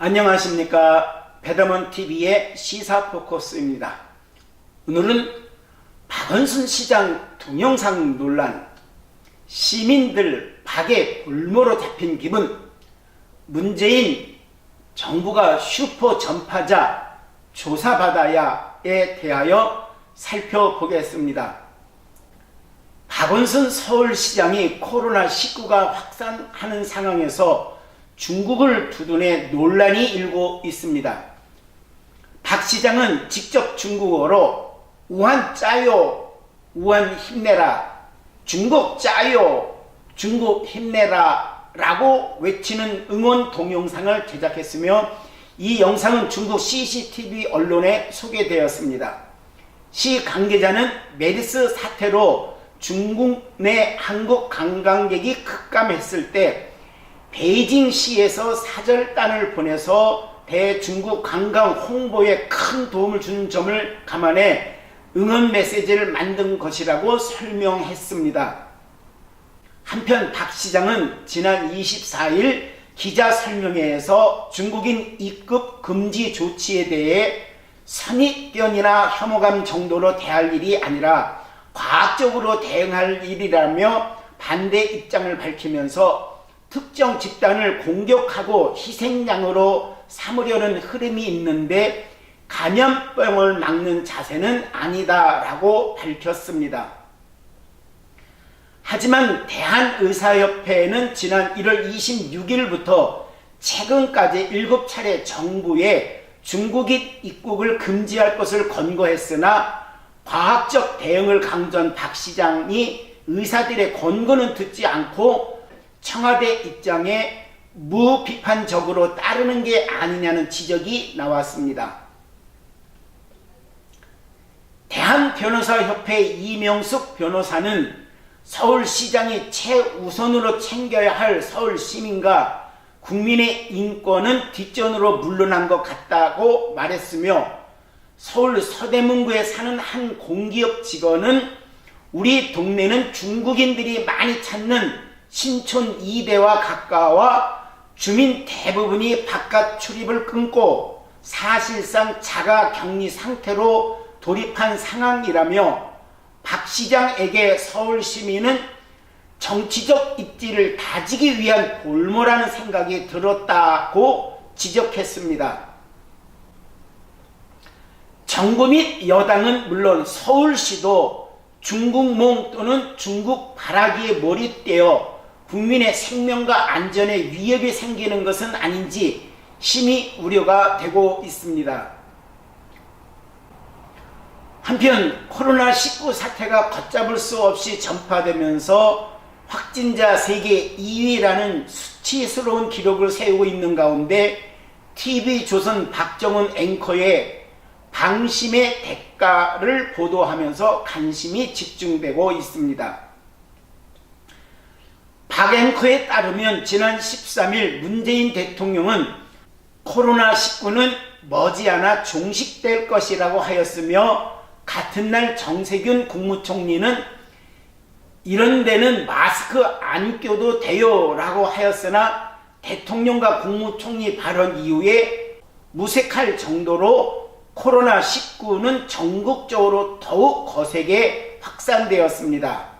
안녕하십니까. 배더먼TV의 시사포커스입니다. 오늘은 박원순 시장 동영상 논란, 시민들 박에 볼모로 잡힌 기분, 문재인 정부가 슈퍼 전파자 조사받아야에 대하여 살펴보겠습니다. 박원순 서울시장이 코로나19가 확산하는 상황에서 중국을 두둔해 논란이 일고 있습니다. 박 시장은 직접 중국어로 우한 짜요, 우한 힘내라, 중국 짜요, 중국 힘내라 라고 외치는 응원 동영상을 제작했으며 이 영상은 중국 CCTV 언론에 소개되었습니다. 시 관계자는 메르스 사태로 중국 내 한국 관광객이 급감했을 때 베이징시에서 사절단을 보내서 대중국 관광 홍보에 큰 도움을 준 점을 감안해 응원 메시지를 만든 것이라고 설명했습니다. 한편 박 시장은 지난 24일 기자설명회에서 중국인 입국 금지 조치에 대해 선입견이나 혐오감 정도로 대할 일이 아니라 과학적으로 대응할 일이라며 반대 입장을 밝히면서 특정 집단을 공격하고 희생양으로 삼으려는 흐름이 있는데 감염병을 막는 자세는 아니다라고 밝혔습니다. 하지만 대한의사협회는 지난 1월 26일부터 최근까지 7차례 정부에 중국인 입국을 금지할 것을 권고했으나 과학적 대응을 강조한 박 시장이 의사들의 권고는 듣지 않고 청와대 입장에 무비판적으로 따르는 게 아니냐는 지적이 나왔습니다. 대한변호사협회 이명숙 변호사는 서울시장이 최우선으로 챙겨야 할 서울시민과 국민의 인권은 뒷전으로 물러난 것 같다고 말했으며 서울 서대문구에 사는 한 공기업 직원은 우리 동네는 중국인들이 많이 찾는 신촌 2대와 가까워 주민 대부분이 바깥 출입을 끊고 사실상 자가 격리 상태로 돌입한 상황이라며 박 시장에게 서울 시민은 정치적 입지를 다지기 위한 볼모라는 생각이 들었다고 지적했습니다. 정부 및 여당은 물론 서울시도 중국몽 또는 중국 바라기에 몰입되어 국민의 생명과 안전에 위협이 생기는 것은 아닌지 심히 우려가 되고 있습니다. 한편 코로나19 사태가 걷잡을 수 없이 전파되면서 확진자 세계 2위라는 수치스러운 기록을 세우고 있는 가운데 TV조선 박정훈 앵커의 방심의 대가를 보도하면서 관심이 집중되고 있습니다. 박 앵커에 따르면 지난 13일 문재인 대통령은 코로나19는 머지않아 종식될 것이라고 하였으며 같은 날 정세균 국무총리는 이런 데는 마스크 안 껴도 돼요 라고 하였으나 대통령과 국무총리 발언 이후에 무색할 정도로 코로나19는 전국적으로 더욱 거세게 확산되었습니다.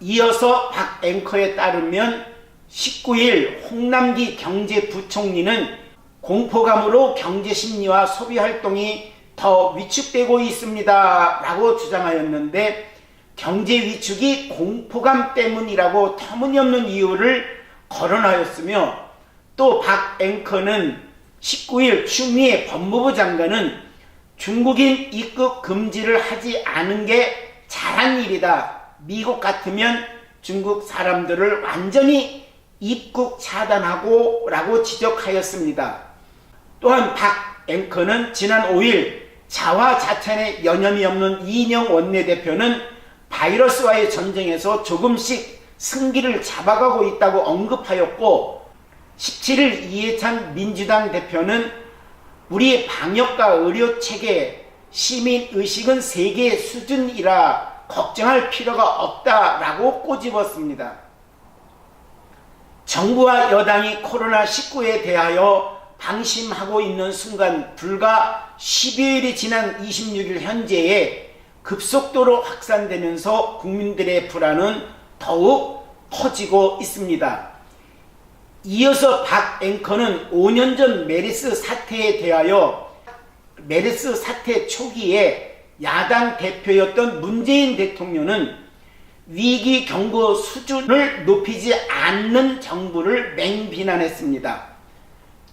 이어서 박 앵커에 따르면 19일 홍남기 경제부총리는 공포감으로 경제심리와 소비활동이 더 위축되고 있습니다 라고 주장하였는데 경제 위축이 공포감 때문이라고 터무니없는 이유를 거론하였으며 또 박 앵커는 19일 추미애 법무부 장관은 중국인 입국 금지를 하지 않은 게 잘한 일이다. 미국 같으면 중국 사람들을 완전히 입국 차단하고 라고 지적하였습니다. 또한 박 앵커는 지난 5일 자화자찬에 여념이 없는 이인영 원내대표는 바이러스와의 전쟁에서 조금씩 승기를 잡아가고 있다고 언급하였고 17일 이해찬 민주당 대표는 우리 방역과 의료체계, 시민의식은 세계 수준이라 걱정할 필요가 없다라고 꼬집었습니다. 정부와 여당이 코로나19에 대하여 방심하고 있는 순간 불과 10여일이 지난 26일 현재에 급속도로 확산되면서 국민들의 불안은 더욱 커지고 있습니다. 이어서 박 앵커는 5년 전 메르스 사태에 대하여 메르스 사태 초기에 야당 대표였던 문재인 대통령은 위기 경고 수준을 높이지 않는 정부를 맹비난했습니다.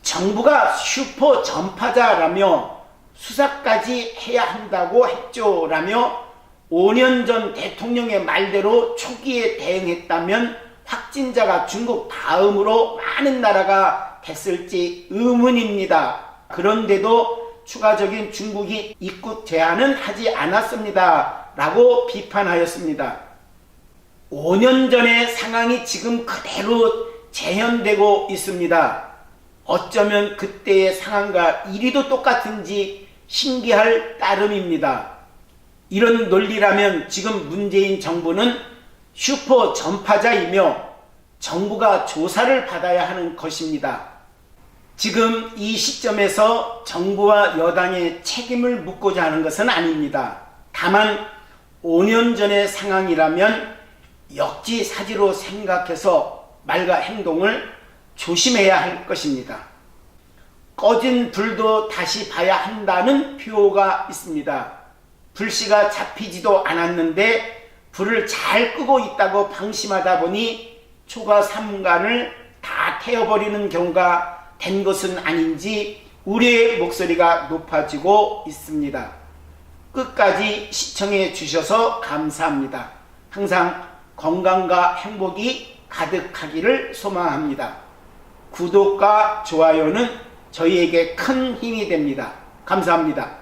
정부가 슈퍼 전파자라며 수사까지 해야 한다고 했죠 라며 5년 전 대통령의 말대로 초기에 대응했다면 확진자가 중국 다음으로 많은 나라가 됐을지 의문입니다. 그런데도 추가적인 중국이 입국 제한은 하지 않았습니다 라고 비판하였습니다. 5년 전의 상황이 지금 그대로 재현되고 있습니다. 어쩌면 그때의 상황과 이리도 똑같은지 신기할 따름입니다. 이런 논리라면 지금 문재인 정부는 슈퍼 전파자이며 정부가 조사를 받아야 하는 것입니다. 지금 이 시점에서 정부와 여당의 책임을 묻고자 하는 것은 아닙니다. 다만 5년 전의 상황이라면 역지사지로 생각해서 말과 행동을 조심해야 할 것입니다. 꺼진 불도 다시 봐야 한다는 표가 있습니다. 불씨가 잡히지도 않았는데 불을 잘 끄고 있다고 방심하다 보니 초가 삼간을 다 태워버리는 경우가 된 것은 아닌지 우리의 목소리가 높아지고 있습니다. 끝까지 시청해 주셔서 감사합니다. 항상 건강과 행복이 가득하기를 소망합니다. 구독과 좋아요는 저희에게 큰 힘이 됩니다. 감사합니다.